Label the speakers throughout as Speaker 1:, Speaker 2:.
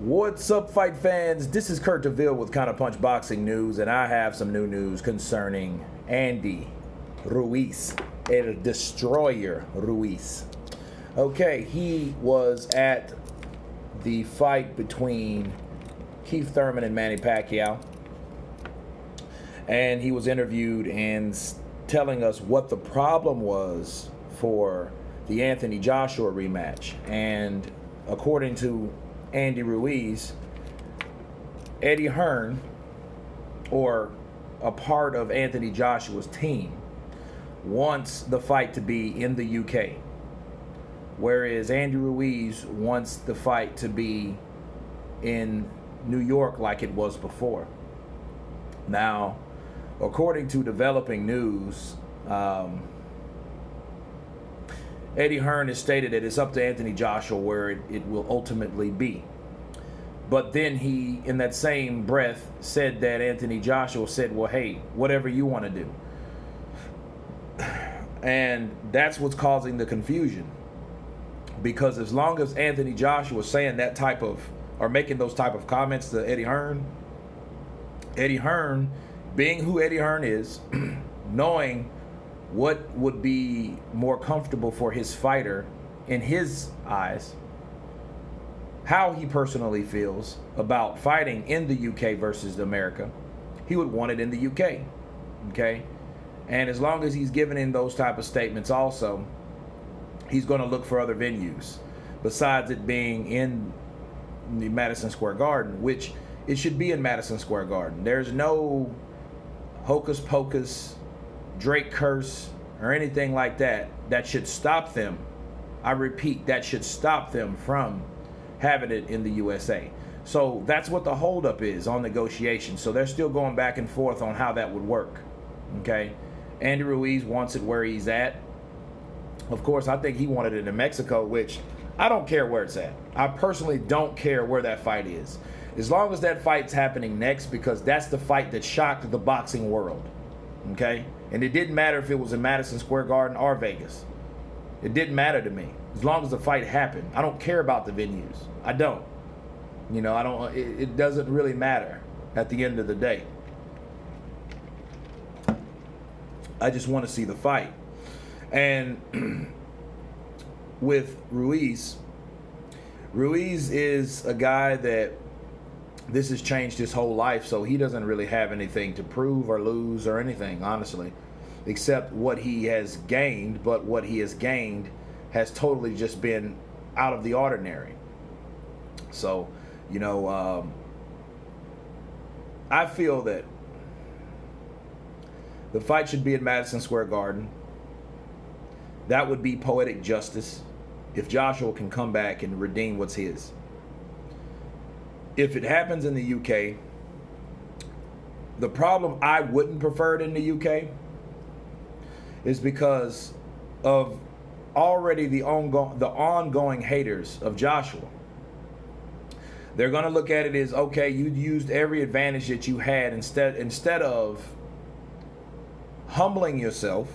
Speaker 1: What's up, fight fans? This is Kurt DeVille with Counterpunch Boxing News, and I have some new news concerning Andy Ruiz, El Destroyer Ruiz. Okay, he was at the fight between Keith Thurman and Manny Pacquiao, and he was interviewed and telling us what the problem was for the Anthony Joshua rematch. And according to Andy Ruiz, Eddie Hearn, or a part of Anthony Joshua's team, wants the fight to be in the UK, whereas Andy Ruiz wants the fight to be in New York like it was before. Now, according to Developing News, Eddie Hearn has stated that it's up to Anthony Joshua where it will ultimately be. But then he, in that same breath, said that Anthony Joshua said, well, hey, whatever you want to do. And that's what's causing the confusion. Because as long as Anthony Joshua is saying that type of, or making those type of comments to Eddie Hearn, being who Eddie Hearn is, knowing what would be more comfortable for his fighter in his eyes, how he personally feels about fighting in the UK versus America, he would want it in the UK, okay? And as long as he's giving in those type of statements also, he's going to look for other venues besides it being in the Madison Square Garden, which it should be in Madison Square Garden. There's no hocus pocus, Drake curse, or anything like that should stop them. I repeat, that should stop them from having it in the USA. So that's what the holdup is on negotiations. So they're still going back and forth on how that would work. Okay, Andy Ruiz wants it where he's at. Of course, I think he wanted it in Mexico, which I don't care where it's at. I personally don't care where that fight is, as long as that fight's happening next, because that's the fight that shocked the boxing world. Okay, and it didn't matter if it was in Madison Square Garden or Vegas. It didn't matter to me, as long as the fight happened. I don't care about the venues. I don't. You know, I don't. It doesn't really matter at the end of the day. I just want to see the fight. And with Ruiz is a guy that this has changed his whole life, so he doesn't really have anything to prove or lose or anything, honestly, except what he has gained. But what he has gained has totally just been out of the ordinary. So, you know, I feel that the fight should be at Madison Square Garden. That would be poetic justice if Joshua can come back and redeem what's his. If it happens in the UK, the problem I wouldn't prefer it in the UK is because of already the ongoing haters of Joshua. They're going to look at it as, okay, you used every advantage that you had instead of humbling yourself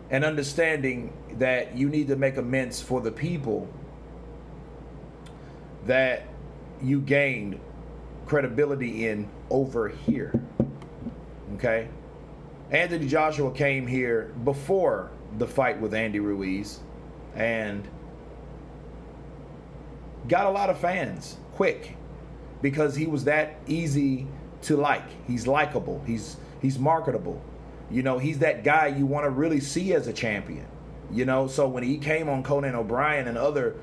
Speaker 1: and understanding that you need to make amends for the people that you gained credibility in over here. Okay? Anthony Joshua came here before the fight with Andy Ruiz and got a lot of fans quick because he was that easy to like. He's likable. He's marketable. You know, he's that guy you want to really see as a champion. You know, so when he came on Conan O'Brien and other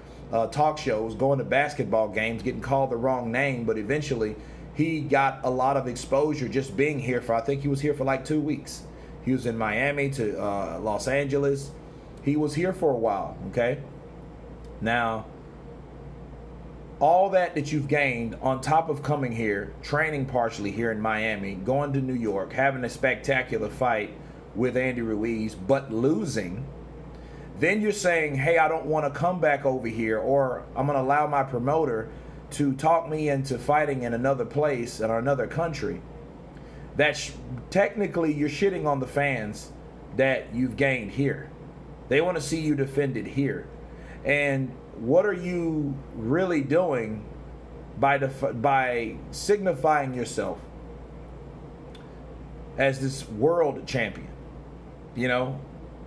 Speaker 1: talk shows, going to basketball games, getting called the wrong name, but eventually he got a lot of exposure just being here for, I think he was here for like 2 weeks. He was in Miami to Los Angeles. He was here for a while, okay? Now, all that you've gained on top of coming here, training partially here in Miami, going to New York, having a spectacular fight with Andy Ruiz, but losing, then you're saying, hey, I don't want to come back over here, or I'm going to allow my promoter to talk me into fighting in another place or another country. That's technically you're shitting on the fans that you've gained here. They want to see you defend it here. And what are you really doing by signifying yourself as this world champion. You know,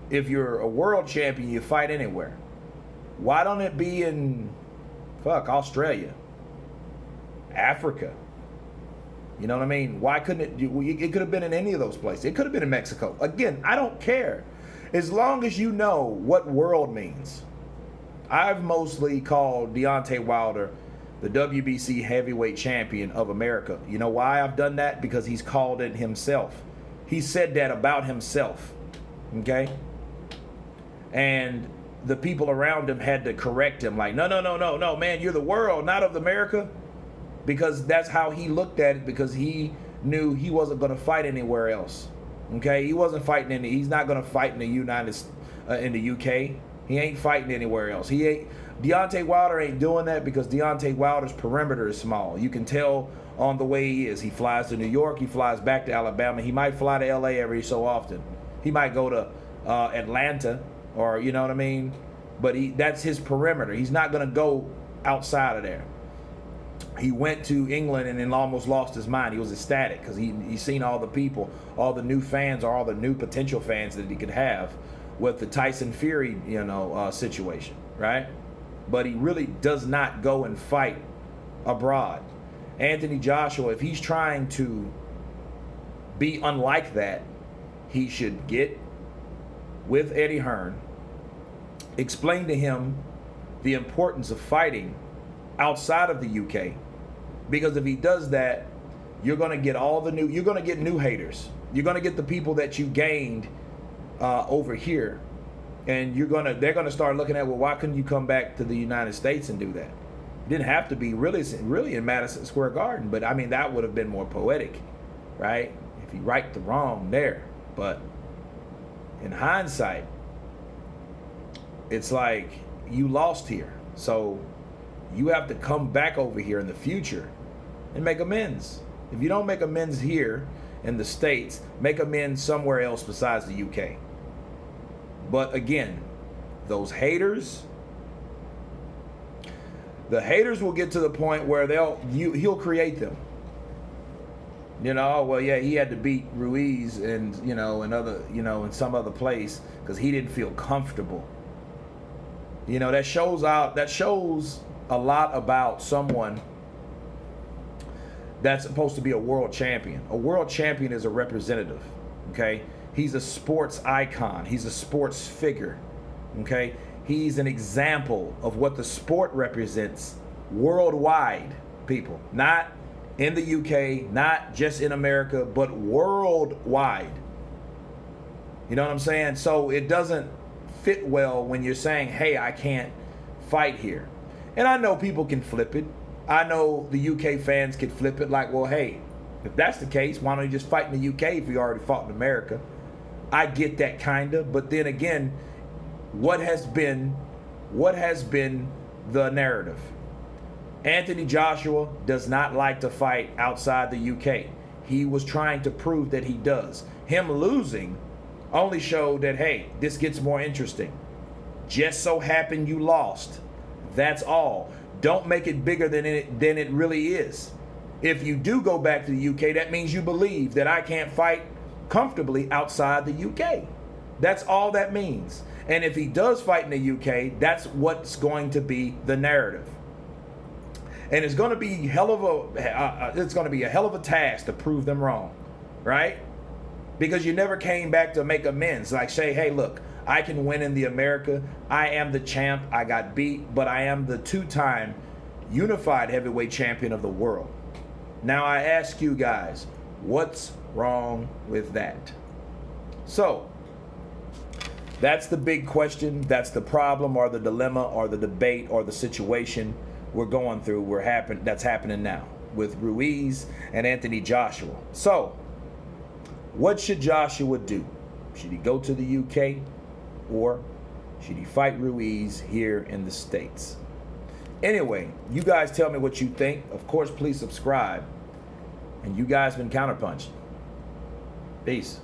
Speaker 1: if you're a world champion, you fight anywhere. Why don't it be in Australia, Africa? You know what I mean? Why couldn't it? It could have been in any of those places. It could have been in Mexico. Again, I don't care, as long as you know what world means. I've mostly called Deontay Wilder the WBC heavyweight champion of America. You know why I've done that? Because he's called it himself. He said that about himself. Okay? And the people around him had to correct him, like, no, man, you're the world, not of America. Because that's how he looked at it, because he knew he wasn't going to fight anywhere else. Okay? He wasn't fighting he's not going to fight in the UK. He ain't fighting anywhere else. Deontay Wilder ain't doing that because Deontay Wilder's perimeter is small. You can tell on the way he is. He flies to New York. He flies back to Alabama. He might fly to LA every so often. He might go to Atlanta, or you know what I mean? But that's his perimeter. He's not going to go outside of there. He went to England and then almost lost his mind. He was ecstatic because he's seen all the people, all the new fans, or all the new potential fans that he could have with the Tyson Fury, situation, right? But he really does not go and fight abroad. Anthony Joshua, if he's trying to be unlike that, he should get with Eddie Hearn, explain to him the importance of fighting outside of the UK. Because if he does that, you're going to get new haters. You're going to get the people that you gained over here. And they're gonna start looking at, well, why couldn't you come back to the United States and do that? It didn't have to be really in Madison Square Garden, but I mean that would have been more poetic, right? If you right the wrong there. But in hindsight, it's like you lost here, so you have to come back over here in the future and make amends. If you don't make amends here in the States, make amends somewhere else besides the UK. But again, those haters, the haters will get to the point where he'll create them. Well, yeah, he had to beat Ruiz and in some other place because he didn't feel comfortable. That shows a lot about someone that's supposed to be a world champion. A world champion is a representative, okay? He's a sports icon. He's a sports figure, okay? He's an example of what the sport represents worldwide, people. Not in the UK, not just in America, but worldwide. You know what I'm saying? So it doesn't fit well when you're saying, hey, I can't fight here. And I know people can flip it. I know the UK fans can flip it like, well, hey, if that's the case, why don't you just fight in the UK if you already fought in America? I get that kind of, but then again, what has been the narrative? Anthony Joshua does not like to fight outside the UK. He was trying to prove that he does. Him losing only showed that, hey, this gets more interesting. Just so happened you lost. That's all. Don't make it bigger than it really is. If you do go back to the UK, that means you believe that I can't fight comfortably outside the UK. That's all that means. And if he does fight in the UK, that's what's going to be the narrative. And it's going to be a hell of a task to prove them wrong, right? Because you never came back to make amends. Like say, hey, look, I can win in the America. I am the champ. I got beat, but I am the 2-time unified heavyweight champion of the world. Now I ask you guys, what's wrong with that? So that's the big question. That's the problem or the dilemma or the debate or the situation we're going through. That's happening now with Ruiz and Anthony Joshua. So what should Joshua do? Should he go to the UK or should he fight Ruiz here in the States? Anyway, you guys tell me what you think. Of course, please subscribe. And you guys been Counterpunch. Peace.